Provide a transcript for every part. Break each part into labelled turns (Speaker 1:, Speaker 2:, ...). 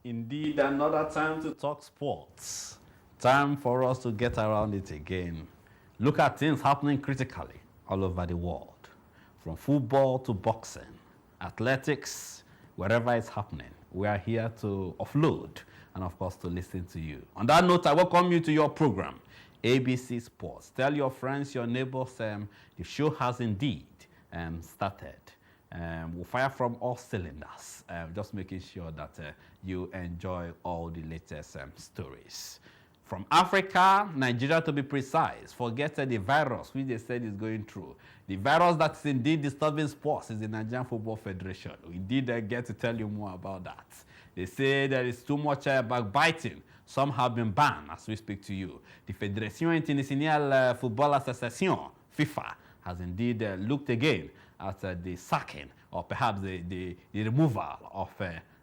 Speaker 1: Indeed, another time to talk sports. Time for us to get around it again. Look at things happening critically all over the world. From football to boxing, athletics, wherever it's happening. We are here to offload and, of course, to listen to you. On that note, I welcome you to your program, ABC Sports. Tell your friends, your neighbors, the show has indeed started. We'll fire from all cylinders, just making sure that you enjoy all the latest stories. From Africa, Nigeria to be precise, forget the virus which they said is going through. The virus that is indeed disturbing sports is the Nigerian Football Federation. We did get to tell you more about that. They say there is too much backbiting. Some have been banned as we speak to you. The Fédération Internationale Football Association, FIFA, has indeed looked again at the sacking or perhaps the removal of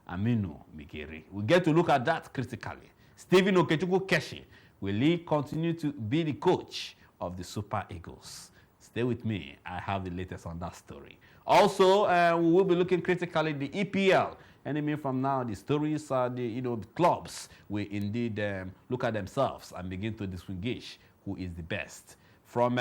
Speaker 1: Aminu Migeri. We get to look at that critically. Stephen Okechukwu Keshi, will he continue to be the coach of the Super Eagles? Stay with me. I have the latest on that story. Also, we will be looking critically at the EPL. Anyway, from now, the stories are the clubs will indeed look at themselves and begin to distinguish who is the best. From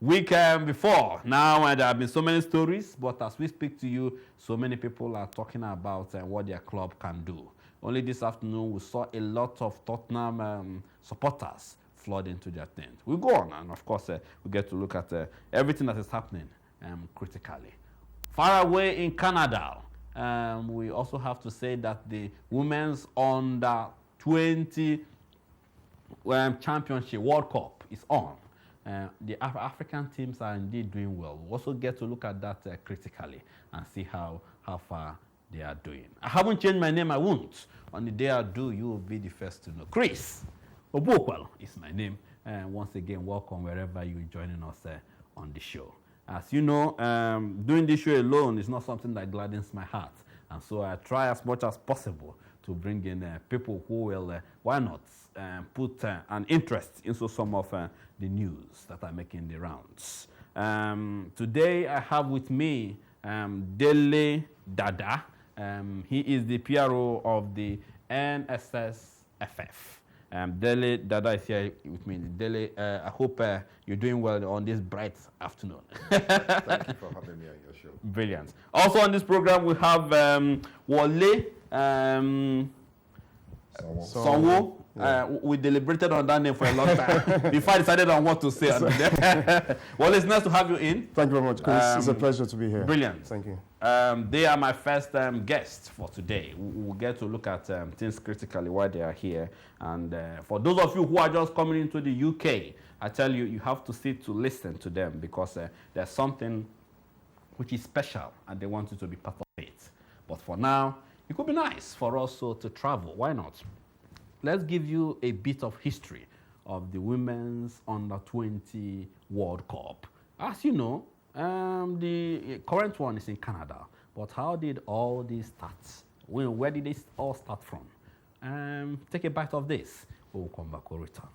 Speaker 1: week before, now there have been so many stories, but as we speak to you, so many people are talking about what their club can do. Only this afternoon, we saw a lot of Tottenham supporters flood into their tent. We go on, and of course, we get to look at everything that is happening critically. Far away in Canada, we also have to say that the women's under 20 championship World Cup is on. The African teams are indeed doing well. We also get to look at that critically and see how far they are doing. I haven't changed my name, I won't. On the day I do, you will be the first to know. Chris Obuokwalo is my name. Once again, welcome wherever you're joining us on the show. As you know, doing this show alone is not something that gladdens my heart. And so I try as much as possible to bring in people who will, why not, put an interest into some of the news that are making the rounds. Today I have with me Dele Dada. He is the PRO of the NSSFF. Dele Dada is here with me. Dele, I hope you're doing well on this bright afternoon.
Speaker 2: Thank you for having me on your show.
Speaker 1: Brilliant. Also on this program, we have Wale Sonwo. We deliberated on that name for a long time before I decided on what to say. Well, it's nice to have you in.
Speaker 2: Thank you very much, Chris. It's a pleasure to be here.
Speaker 1: Brilliant.
Speaker 2: Thank you.
Speaker 1: They are my first guests for today. We'll get to look at things critically while they are here. And for those of you who are just coming into the UK, I tell you, you have to sit to listen to them because there's something which is special and they want you to be part of it. But for now, it could be nice for us to travel. Why not? Let's give you a bit of history of the Women's Under-20 World Cup. As you know, the current one is in Canada. But how did all this start? Where did this all start from? Take a bite of this. We'll come back, we'll return.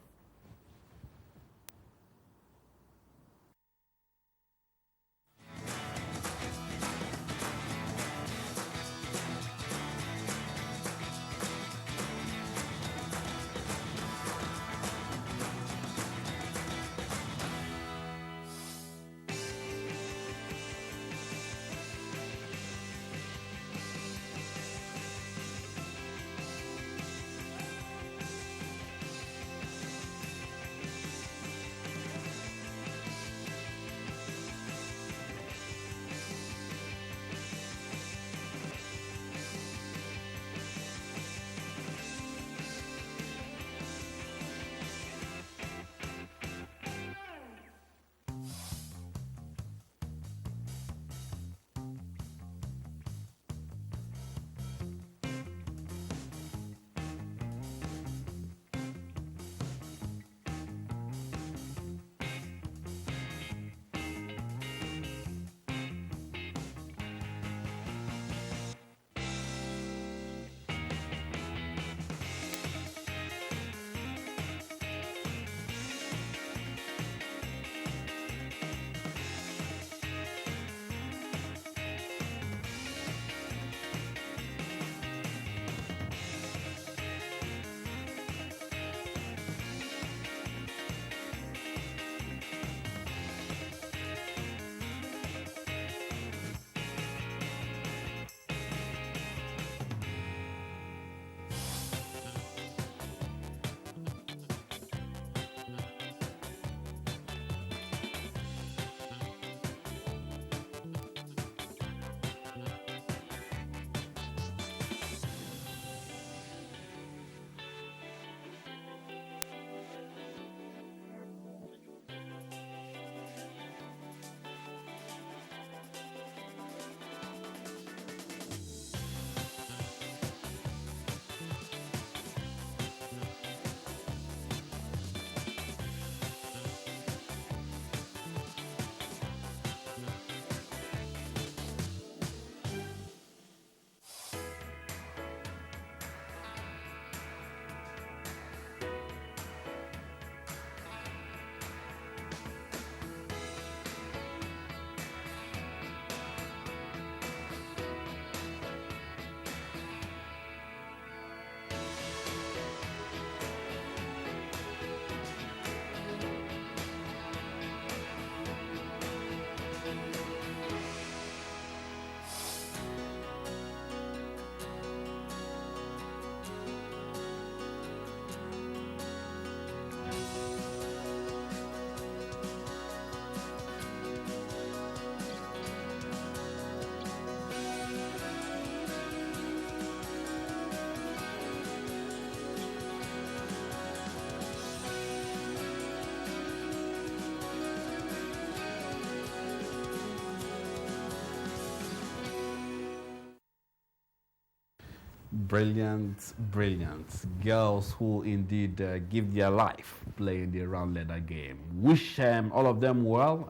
Speaker 1: Brilliant, brilliant. Girls who indeed give their life playing the round leather game. Wish all of them well,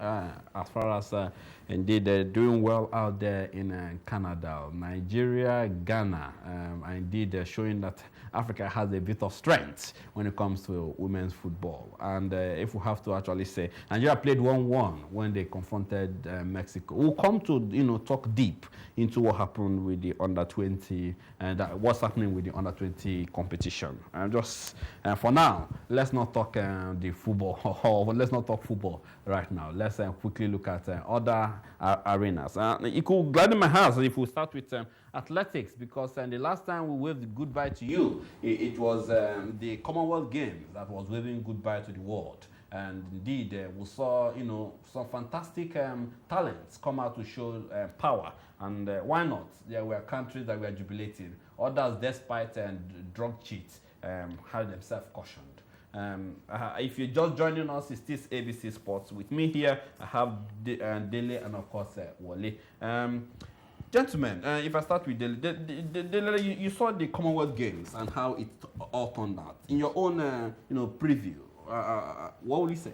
Speaker 1: as far as indeed doing well out there in Canada, Nigeria, Ghana, and indeed showing that Africa has a bit of strength when it comes to women's football. And if we have to actually say, Nigeria played 1-1 when they confronted Mexico. We'll come to talk deep into what happened with the under-20 and what's happening with the under-20 competition. And just for now, let's not talk the football. Let's not talk football right now. Let's quickly look at other arenas. It could gladden my heart if we start with athletics, because the last time we waved goodbye to you, it was the Commonwealth Games that was waving goodbye to the world. And indeed, we saw, some fantastic talents come out to show power. And why not? There were countries that were jubilating. Others, despite drug cheats, had themselves cautioned. If you're just joining us, it's this ABC Sports. With me here, I have Dele and, of course, Wale. Gentlemen, if I start with Dele, you saw the Commonwealth Games and how it all turned out. In your own, preview, what would you say?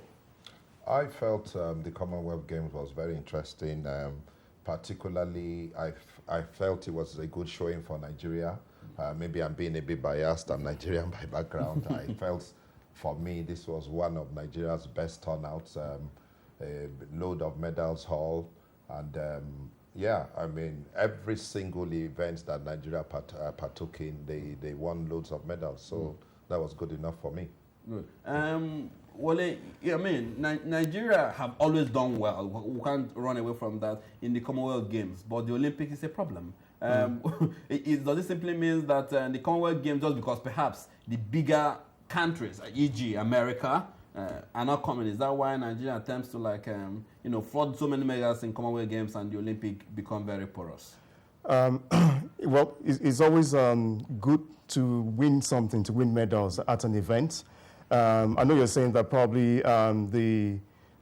Speaker 2: I felt the Commonwealth Games was very interesting. Particularly, I felt it was a good showing for Nigeria. Maybe I'm being a bit biased. I'm Nigerian by background. I felt, for me, this was one of Nigeria's best turnouts. A load of medals haul, and every single event that Nigeria partook in, they won loads of medals. So that was good enough for me.
Speaker 1: Good. Well, Nigeria have always done well. We can't run away from that in the Commonwealth Games, but the Olympics is a problem. Does it simply mean that the Commonwealth Games, just because perhaps the bigger countries, e.g. America, are not coming, is that why Nigeria attempts to flood so many medals in Commonwealth Games and the Olympic become very porous?
Speaker 2: Well, it's always good to win something, to win medals at an event. I know you're saying that probably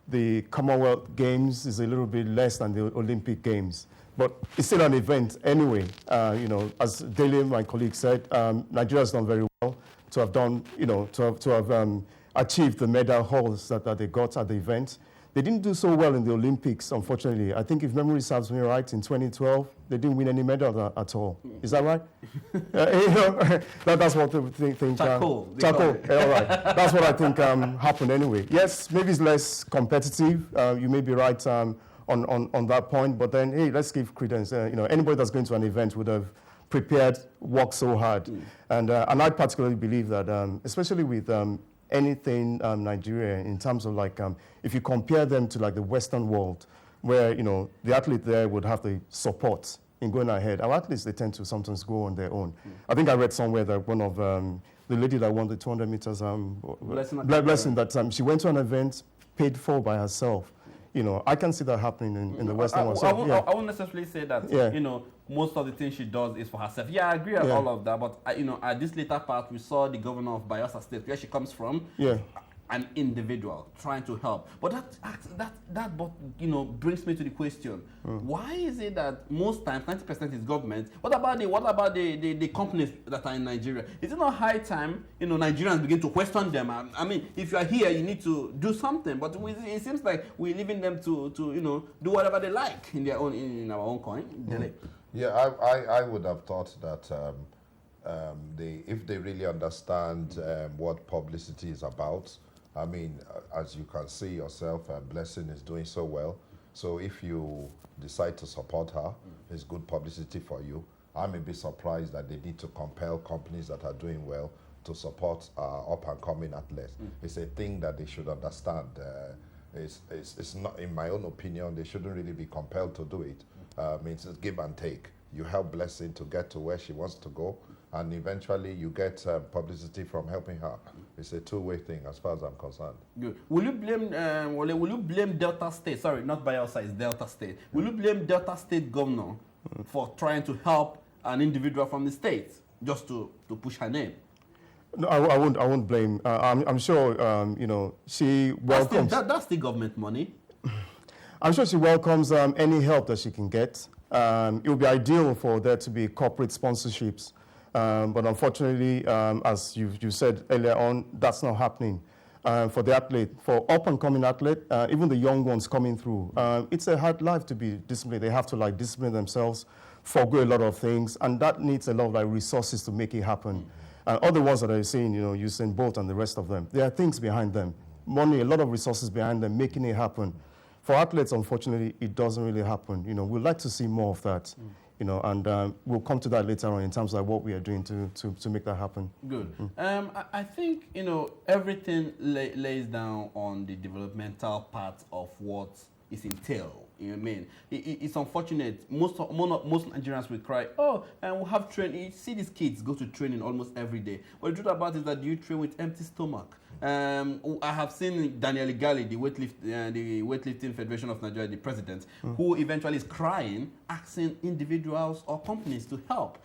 Speaker 2: the Commonwealth Games is a little bit less than the Olympic Games, but it's still an event anyway. As Dele, my colleague, said, Nigeria has done very well to have done, to have achieved the medal hauls that they got at the event. They didn't do so well in the Olympics, unfortunately. I think if memory serves me right, in 2012, they didn't win any medal at all. Is that right? That's what they think.
Speaker 1: Charcoal.
Speaker 2: All right. That's what I think happened anyway. Yes, maybe it's less competitive. You may be right on that point. But then, hey, let's give credence. Anybody that's going to an event would have prepared, worked so hard. And I particularly believe that, especially with anything Nigeria, in terms of if you compare them to the Western world, where the athlete there would have the support in going ahead. Our athletes, they tend to sometimes go on their own. I think I read somewhere that one of the lady that won the 200 meters, Blessing, that she went to an event paid for by herself. I can see that happening in the Western world.
Speaker 1: I won't necessarily say that. Most of the things she does is for herself. Yeah, I agree on all of that. But at this later part, we saw the governor of Bayelsa State, where she comes from. An individual trying to help, but that brings me to the question: why is it that most times 90% is government? What about the companies that are in Nigeria? Is it not high time Nigerians begin to question them? I mean, if you are here, you need to do something. But it seems like we're leaving them to do whatever they like in their own in our own coin.
Speaker 2: Yeah, I would have thought that if they really understand what publicity is about. I mean, as you can see yourself, Blessing is doing so well. So if you decide to support her, it's good publicity for you. I may be surprised that they need to compel companies that are doing well to support up-and-coming athletes. It's a thing that they should understand. It's not, in my own opinion, they shouldn't really be compelled to do it. It's a give and take. You help Blessing to get to where she wants to go, and eventually you get publicity from helping her. It's a two-way thing as far as I'm concerned.
Speaker 1: Good. Will you blame Delta State? Sorry, not Bayelsa, it's Delta State. Will you blame Delta State governor for trying to help an individual from the state just to push her name?
Speaker 2: No, I won't blame. I'm sure she welcomes.
Speaker 1: That's the government money.
Speaker 2: I'm sure she welcomes any help that she can get. It would be ideal for there to be corporate sponsorships
Speaker 3: But unfortunately, as you said earlier on, that's not happening. For the athlete, for up-and-coming athlete, even the young ones coming through, it's a hard life to be disciplined. They have to like discipline themselves, forgo a lot of things, and that needs a lot of like resources to make it happen. And all the ones that are saying, Usain Bolt and the rest of them, there are things behind them, money, a lot of resources behind them, making it happen. For athletes, unfortunately, it doesn't really happen. We'd like to see more of that. And we'll come to that later on in terms of what we are doing to make that happen.
Speaker 1: Good. I think, everything lays down on the developmental part of what is entailed. You know what I mean? It's unfortunate. Most Nigerians will cry, and we'll have training. You see these kids go to training almost every day. But the truth about it is that you train with empty stomach. I have seen Daniel Igali, the weightlifting Federation of Nigeria, the president, who eventually is crying, asking individuals or companies to help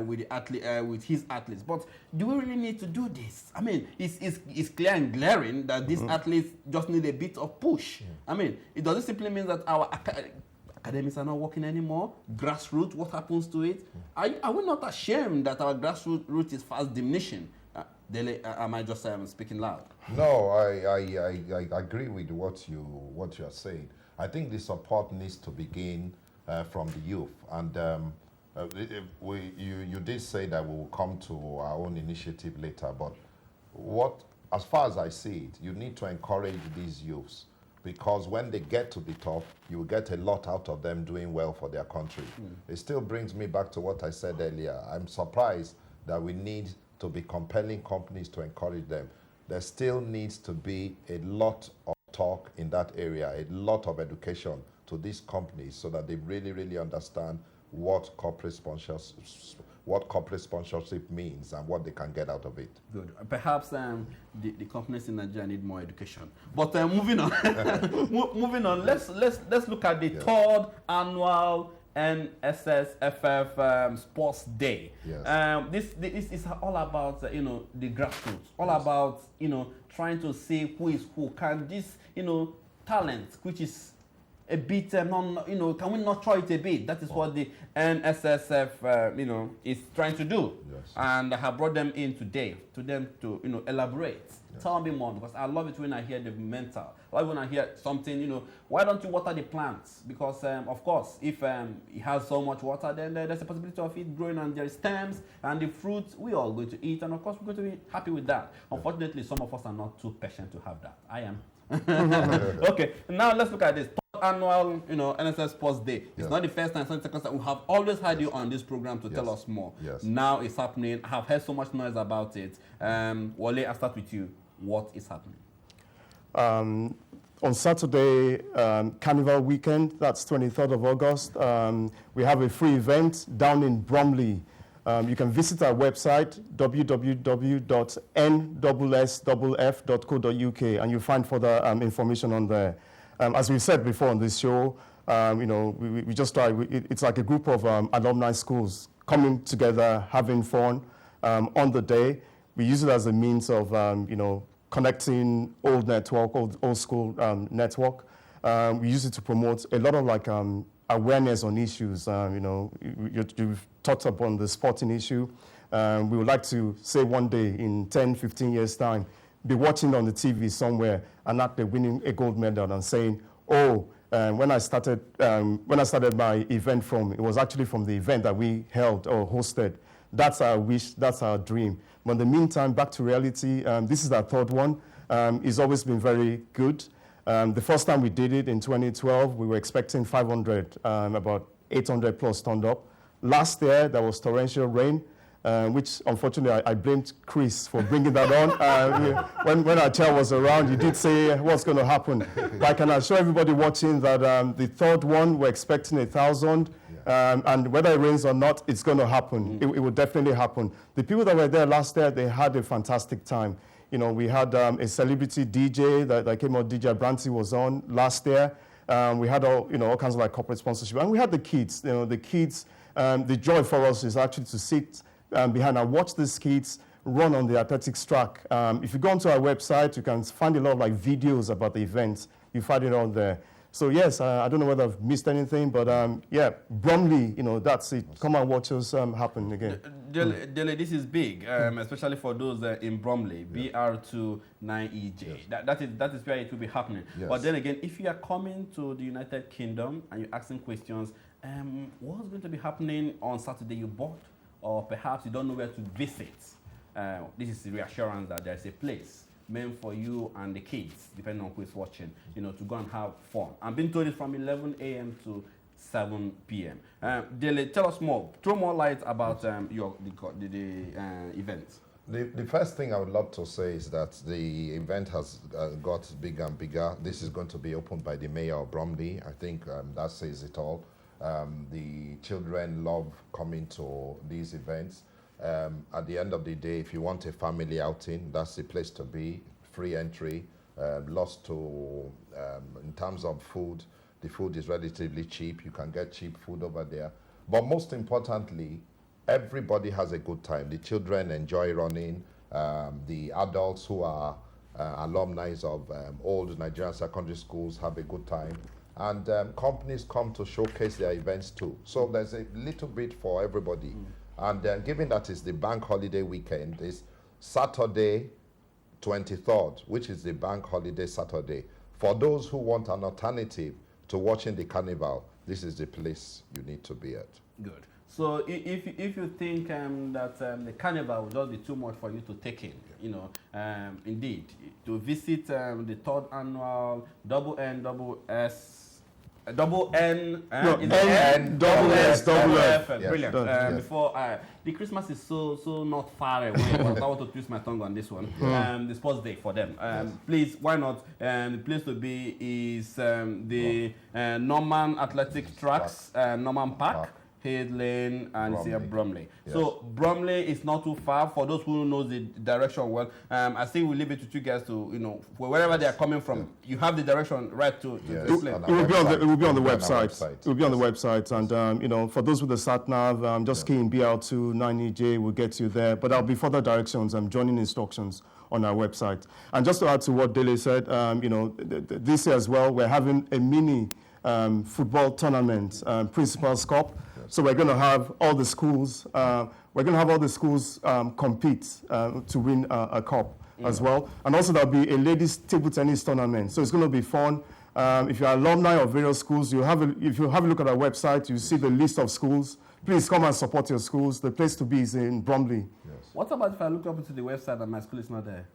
Speaker 1: with the athlete, with his athletes. But do we really need to do this? I mean, it's clear and glaring that these athletes just need a bit of push. I mean, it doesn't simply mean that our academics are not working anymore. Grassroots, what happens to it? Are we not ashamed that our grassroots is fast diminishing? Dele, am I just speaking loud?
Speaker 2: No, I agree with what you're saying. I think the support needs to begin from the youth. And you did say that we will come to our own initiative later, but as far as I see it, you need to encourage these youths, because when they get to the top, you will get a lot out of them doing well for their country. It still brings me back to what I said earlier. I'm surprised that we need to be compelling companies to encourage them. There still needs to be a lot of talk in that area, a lot of education to these companies so that they really, really understand what corporate sponsorship means and what they can get out of it. Good.
Speaker 1: Perhaps the companies in Nigeria need more education. But moving on, moving on. Let's look at the third annual NSSFF Sports Day.
Speaker 2: Yes.
Speaker 1: This is all about the grassroots, all about trying to see who is who. Can this talent, which is a bit can we not try it a bit? That is what the NSSF is trying to do.
Speaker 2: Yes.
Speaker 1: And I have brought them in today to elaborate. Yes. Tell me more, because I love it when I hear the mental. I love when I hear something, why don't you water the plants? Because, of course, if it has so much water, then there's a possibility of it growing on their stems and the fruits we are going to eat. And, of course, we're going to be happy with that. Unfortunately, some of us are not too patient to have that. I am. Okay, now let's look at this. Annual, NSS Sports Day. It's not the first time, it's not the second time. We have always had you on this program to tell us more.
Speaker 2: Yes.
Speaker 1: Now it's happening. I have heard so much noise about it. Wale, I'll start with you. What is happening?
Speaker 3: On Saturday, Carnival weekend, that's 23rd of August, we have a free event down in Bromley. You can visit our website, www.nssff.co.uk, and you'll find further information on there. As we said before on this show, we just try, it's like a group of alumni schools coming together, having fun on the day. We use it as a means of, connecting old school network. We use it to promote a lot of awareness on issues. You've touched upon the sporting issue. We would like to say one day in 10, 15 years' time, be watching on the TV somewhere and not winning a gold medal and saying, when I started my event it was actually from the event that we held or hosted. That's our wish, that's our dream. But in the meantime, back to reality, this is our third one. It's always been very good. The first time we did it in 2012, we were expecting 500, about 800 plus turned up. Last year, there was torrential rain, which unfortunately I blamed Chris for bringing that on. When our chair was around, he did say what's going to happen. But I can assure everybody watching that the third one, we're expecting 1,000. And whether it rains or not, it's going to happen. It will definitely happen. The people that were there last year, they had a fantastic time. We had a celebrity DJ that came out, DJ Branty was on last year. We had all kinds of corporate sponsorship. And we had the kids. The joy for us is actually to sit behind and watch these kids run on the athletics track. If you go onto our website, you can find a lot of videos about the events. You find it on there. So yes, I don't know whether I've missed anything, but yeah, Bromley, that's it. Come and watch us happen again.
Speaker 1: Dele, this is big, especially for those in Bromley, BR2 9EJ. Yes. That is where it will be happening. Yes. But then again, if you are coming to the United Kingdom and you're asking questions, what's going to be happening on Saturday you bought, or perhaps you don't know where to visit, this is the reassurance that there's a place meant for you and the kids, depending on who is watching, to go and have fun. I'm being told it's from 11 a.m. to 7 p.m. Dele, tell us more. Throw more light about the event.
Speaker 2: The first thing I would love to say is that the event has got bigger and bigger. This is going to be opened by the mayor of Bromley. I think that says it all. The children love coming to these events. At the end of the day, if you want a family outing, that's the place to be. Free entry, lost to, in terms of food, the food is relatively cheap. You can get cheap food over there. But most importantly, everybody has a good time. The children enjoy running. The adults who are alumni of old Nigerian secondary schools have a good time. And companies come to showcase their events too. So there's a little bit for everybody. And given that it's the bank holiday weekend, it's Saturday 23rd, which is the bank holiday Saturday. For those who want an alternative to watching the carnival, this is the place you need to be at.
Speaker 1: Good. So if you think that the carnival will just be too much for you to take in, indeed, to visit the 3rd annual NSSFF. Brilliant. Before the Christmas is so not far away, but I want to twist my tongue on this one. The sports day for them. Please, why not? The place to be is the Norman Athletic Tracks, Norman Park. Hayes Lane and Bromley. Yes. So Bromley is not too far for those who know the direction well. I think we'll leave it to you guys to, wherever they are coming from, you have the direction right to this place.
Speaker 3: It will be on the website. It will be on the website. And, for those with the sat-nav, just key in BR2 9EJ will get you there. But there'll be further directions and joining instructions on our website. And just to add to what Dele said, this year as well, we're having a mini football tournament, Principal's Cup. So we're going to have all the schools. Compete to win a cup as well, and also there'll be a ladies' table tennis tournament. So it's going to be fun. If you're alumni of various schools, if you have a look at our website, you see the list of schools. Please come and support your schools. The place to be is in Bromley.
Speaker 1: Yes. What about if I look up into the website and my school is not there?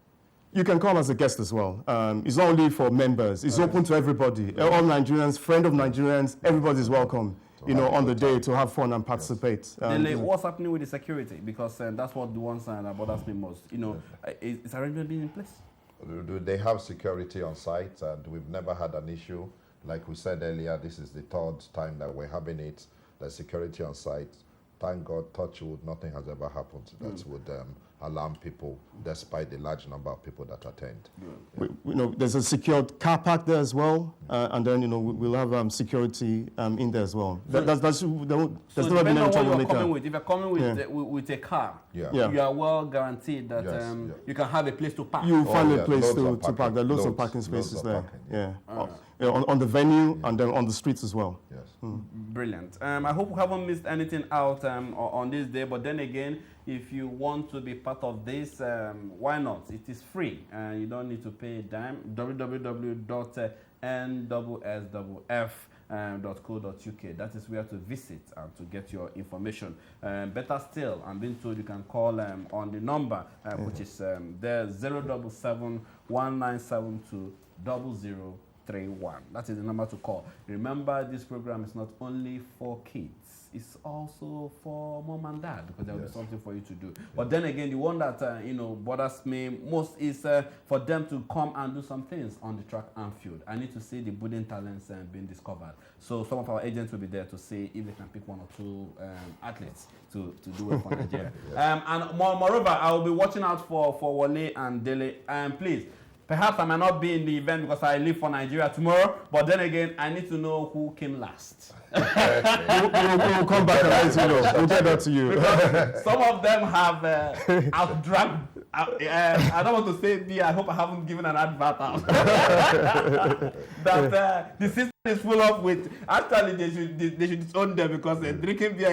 Speaker 3: You can come as a guest as well. It's not only for members. It's open to everybody. All Nigerians, friend of Nigerians, everybody's welcome. On the day to have fun and participate.
Speaker 1: What's happening with the security? Because that's what the one sign that bothers me most. Is arrangement being in place?
Speaker 2: They have security on site, and we've never had an issue. Like we said earlier, this is the 3rd time that we're having it. There's security on site. Thank God, touch wood, nothing has ever happened that would alarm people, despite the large number of people that attend.
Speaker 3: There's a secured car park there as well, and then we'll have security in there as well.
Speaker 1: So
Speaker 3: there's never been any trouble later.
Speaker 1: If you're coming with a car, you are well guaranteed that you can have a place to park.
Speaker 3: You find a place to park. There are loads of parking spaces there. On the venue and then on the streets as well.
Speaker 2: Yes.
Speaker 1: Brilliant. I hope we haven't missed anything out on this day. But then again, if you want to be part of this, why not? It is free. You don't need to pay a dime. www.nssff.co.uk. That is where to visit and to get your information. Better still, I'm being told you can call on the number, which is there 077 1972 0031. That is the number to call. Remember, this program is not only for kids. It's also for mom and dad, because there will be something for you to do. But then again, the one that bothers me most is for them to come and do some things on the track and field. I need to see the budding talents being discovered. So some of our agents will be there to see if they can pick 1 or 2 athletes to do well for Nigeria. And moreover, I will be watching out for Wale and Dele. Please. Perhaps I might not be in the event because I leave for Nigeria tomorrow, but then again, I need to know who came last.
Speaker 3: We'll come back and let you know. We'll get that to you.
Speaker 1: Some of them have outdragged. I don't want to say me. I hope I haven't given an advert out. That the system It's full up with. Actually, they should disown them because drinking beer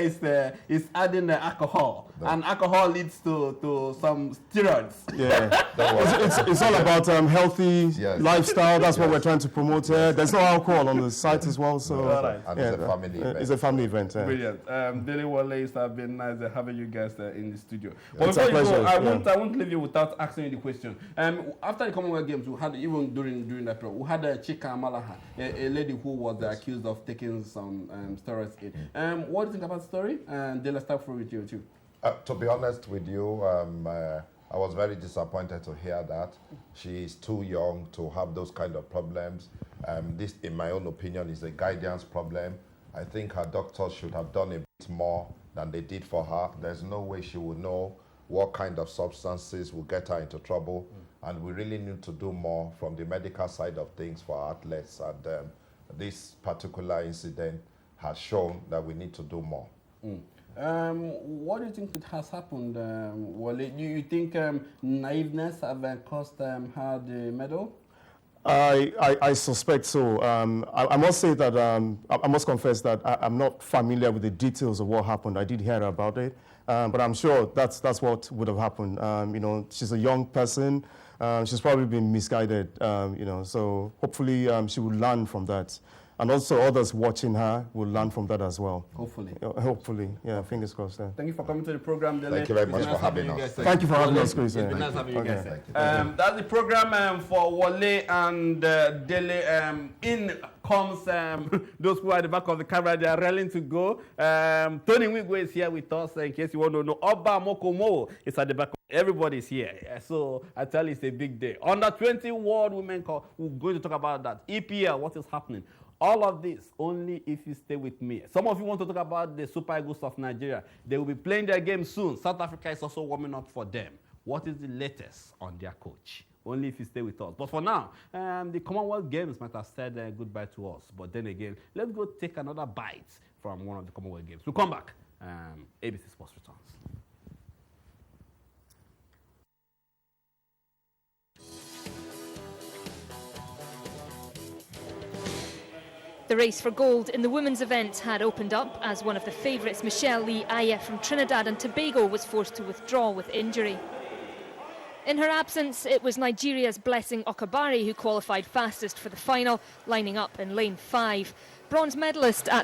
Speaker 1: is adding alcohol, and alcohol leads to some steroids.
Speaker 3: Yeah, it's all about healthy lifestyle. That's what we're trying to promote here. There's no alcohol on the site as well, so
Speaker 2: and it's a family event.
Speaker 3: It's a family event.
Speaker 1: Brilliant. Daily Wale, it's been nice having you guys in the studio.
Speaker 3: It's a pleasure.
Speaker 1: I won't leave you without asking you the question. After the Commonwealth Games, we had even during that period, we had Chika Malaha, a lady who was accused of taking some steroids in. What do you think about the story? And let's start with you too.
Speaker 2: To be honest with you, I was very disappointed to hear that. She is too young to have those kind of problems. This, in my own opinion, is a guidance problem. I think her doctors should have done a bit more than they did for her. There's no way she would know what kind of substances will get her into trouble. And we really need to do more from the medical side of things for our athletes. And this particular incident has shown that we need to do more.
Speaker 1: What do you think it has happened? Do you think naiveness have cost her the medal?
Speaker 3: I suspect so. I must say that I must confess that I'm not familiar with the details of what happened. I did hear about it, but I'm sure that's what would have happened. You know, she's a young person. She's probably been misguided. You know, so hopefully she will learn from that. And also others watching her will learn from that as well.
Speaker 1: Hopefully.
Speaker 3: Hopefully, yeah, fingers crossed. Yeah.
Speaker 1: Thank you for coming to the program, Dele.
Speaker 2: Thank you very much for having us.
Speaker 3: Thank you for having us, Chris.
Speaker 1: It's been nice having you guys.
Speaker 2: Thank
Speaker 1: That's the program for Wale and Dele. In comes those who are at the back of the camera. They are railing to go. Tony Wigwe is here with us, in case you want to know. Oba Mokomo is at the back. Everybody is here. So I tell you, it's a big day. Under 20 World Women Cup, we're going to talk about that. EPL, what is happening? All of this only if you stay with me. Some of you want to talk about the Super Eagles of Nigeria. They will be playing their game soon. South Africa is also warming up for them. What is the latest on their coach? Only if you stay with us. But for now, the Commonwealth Games might have said goodbye to us. But then again, let's go take another bite from one of the Commonwealth Games. We'll come back. ABC Sports returns.
Speaker 4: The race for gold in the women's event had opened up as one of the favourites, Michelle Lee Aya from Trinidad and Tobago, was forced to withdraw with injury. In her absence, it was Nigeria's Blessing Okabari who qualified fastest for the final, lining up in lane 5. Bronze medalist at